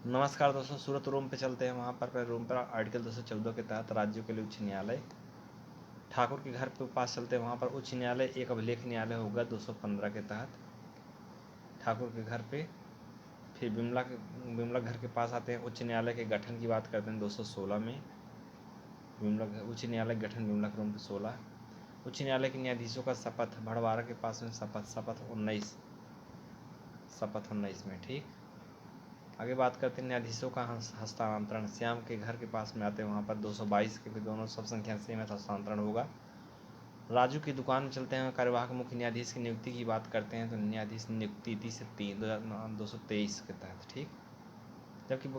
नमस्कार दोस्तों, सूरत रूम पे चलते हैं। वहाँ पर रूम पर आर्टिकल 214 के तहत राज्यों के लिए उच्च न्यायालय ठाकुर के घर के पास चलते हैं। वहाँ पर उच्च न्यायालय एक अभिलेख न्यायालय होगा 215 के तहत ठाकुर के घर पे। फिर बिमला घर के पास आते हैं। उच्च न्यायालय के गठन की बात करते हैं 216 में। उच्च न्यायालय गठन बिमला के रूम पे 16। उच्च न्यायालय के न्यायाधीशों का शपथ भड़वारा के पास में शपथ 19 में। ठीक, आगे बात करते हैं न्यायाधीशों का हस्तांतरण। श्याम के घर के पास में आते हैं। वहाँ पर 222 के भी दोनों सब संख्या सेम है, हस्तांतरण होगा। राजू की दुकान में चलते हैं। कार्यवाहक मुख्य न्यायाधीश की नियुक्ति की बात करते हैं तो न्यायाधीश नियुक्ति 223 के तहत। ठीक, जबकि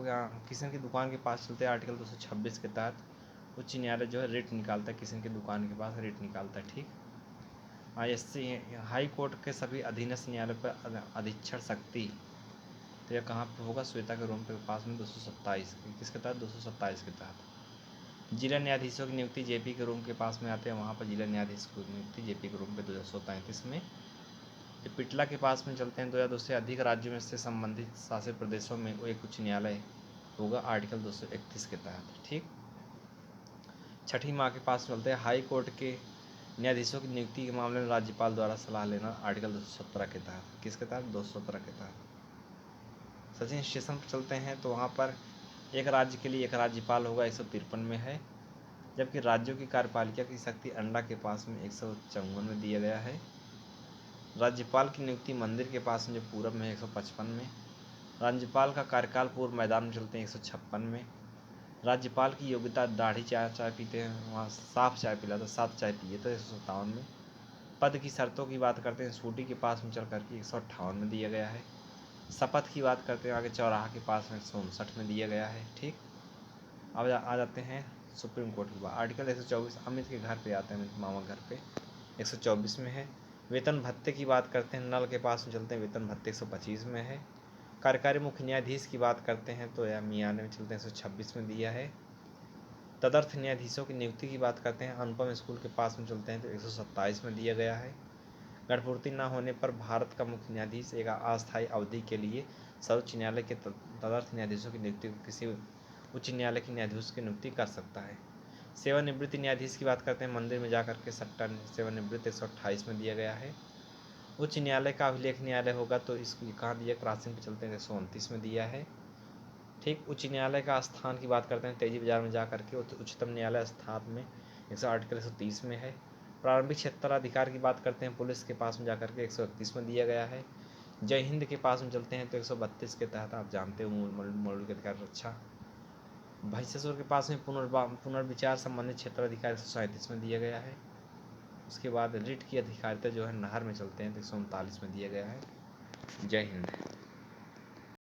किशन की दुकान के पास चलते हैं। आर्टिकल 226 के तहत उच्च न्यायालय जो है रिट निकालता है। किशन की दुकान के पास रिट निकालता है। ठीक, हाई कोर्ट के सभी अधीनस्थ न्यायालय पर अधीक्षण शक्ति तो यह कहाँ पर होगा? श्वेता के रूम के पास में 227। किसके तहत? 227 के तहत। जिला न्यायाधीशों की नियुक्ति जेपी के रूम के पास में आते हैं। वहाँ पर जिला न्यायाधीश की नियुक्ति जेपी के रूम पे 233 में। पिटला के पास में चलते हैं। 2002 से अधिक राज्यों में से संबंधित शासित प्रदेशों में एक उच्च न्यायालय होगा आर्टिकल 231 के तहत। ठीक, छठी माँ के पास चलते हैं। हाई कोर्ट के न्यायाधीशों की नियुक्ति के मामले में राज्यपाल द्वारा सलाह लेना आर्टिकल 217 के तहत। किसके तहत? 217 के तहत। सचिन स्टेशन पर चलते हैं तो वहाँ पर एक राज्य के लिए एक राज्यपाल होगा, 153 में है। जबकि राज्यों की कार्यपालिका की शक्ति अंडा के पास में 154 में दिया गया है। राज्यपाल की नियुक्ति मंदिर के पास में जो पूरब में 155 में। राज्यपाल का कार्यकाल पूर्व मैदान में चलते हैं 156 में। राज्यपाल की योग्यता दाढ़ी चाय पीते हैं, वहाँ साफ चाय पिलाता, साफ चाय पिए तो 157 में। पद की शर्तों की बात करते हैं। सूटी के पास में चल करके 158 में दिया गया है। शपथ की बात करते हैं आगे चौराहा के पास में 159 में दिया गया है। ठीक, अब आ जाते हैं सुप्रीम कोर्ट की बात। आर्टिकल 124 अमित के घर पे आते हैं, अमित मामा घर पे 124 में है। वेतन भत्ते की बात करते हैं। नल के पास में चलते हैं, वेतन भत्ते 125 में है। कार्यकारी मुख्य न्यायाधीश की बात करते हैं तो यह मियाने में चलते हैं 126 में दिया है। तदर्थ न्यायाधीशों की नियुक्ति की बात करते हैं। अनुपम स्कूल के पास में चलते हैं तो 127 में दिया गया है। गढ़पूर्ति न होने पर भारत का मुख्य न्यायाधीश एक अस्थायी अवधि के लिए सर्वोच्च न्यायालय के तदर्थ न्यायाधीशों की नियुक्ति को किसी उच्च न्यायालय के न्यायाधीश की नियुक्ति कर सकता है। सेवानिवृत्ति न्यायाधीश की बात करते हैं। मंदिर में जाकर के सट्टा सेवानिवृत्त 128 में दिया गया है। उच्च न्यायालय का अभिलेख न्यायालय होगा तो इसको कहाँ दिया? क्रॉसिंग पे चलते हैं 129 में दिया है। ठीक, उच्च न्यायालय का स्थान की बात करते हैं। तेजी बाजार में जा करके उच्चतम न्यायालय स्थान में आर्टिकल 130 में है। प्रारंभिक क्षेत्राधिकार की बात करते हैं। पुलिस के पास में जाकर के 131 में दिया गया है। जय हिंद के पास में चलते हैं तो 132 के तहत आप जानते हो मौलिक अधिकार रक्षा। महिषासुर के पास में पुनर्विचार संबंधित क्षेत्राधिकार 137 में दिया गया है। उसके बाद रिट की अधिकारिता जो है नहर में चलते हैं तो 139 में दिया गया है। जय हिंद।